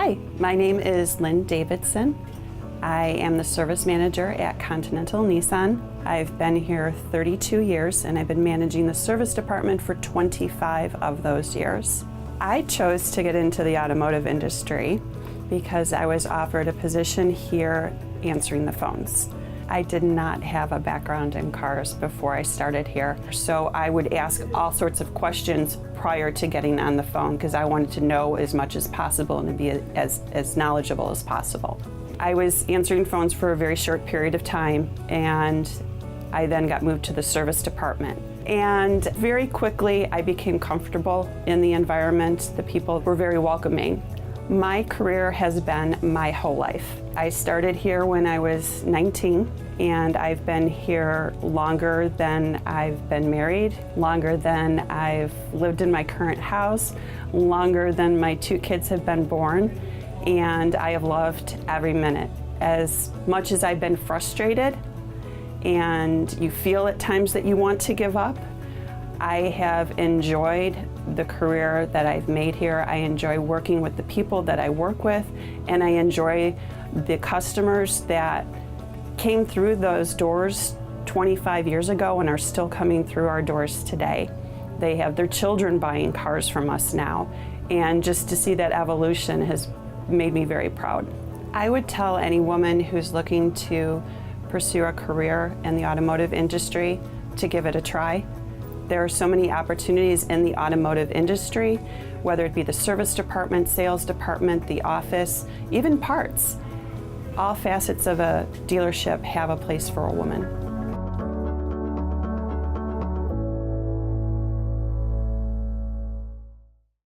Hi, my name is Lynn Davidson. I am the service manager at Continental Nissan. I've been here 32 years and I've been managing the service department for 25 of those years. I chose to get into the automotive industry because I was offered a position here answering the phones. I did not have a background in cars before I started here, so I would ask all sorts of questions prior to getting on the phone because I wanted to know as much as possible and to be as knowledgeable as possible. I was answering phones for a very short period of time, and I then got moved to the service department. And very quickly I became comfortable in the environment. The people were very welcoming. My career has been my whole life. I started here when I was 19, and I've been here longer than I've been married, longer than I've lived in my current house, longer than my 2 kids have been born, and I have loved every minute. As much as I've been frustrated and you feel at times that you want to give up, I have enjoyed the career that I've made here. I enjoy working with the people that I work with, and I enjoy the customers that came through those doors 25 years ago and are still coming through our doors today. They have their children buying cars from us now, and just to see that evolution has made me very proud. I would tell any woman who's looking to pursue a career in the automotive industry to give it a try. There are so many opportunities in the automotive industry, whether it be the service department, sales department, the office, even parts. All facets of a dealership have a place for a woman.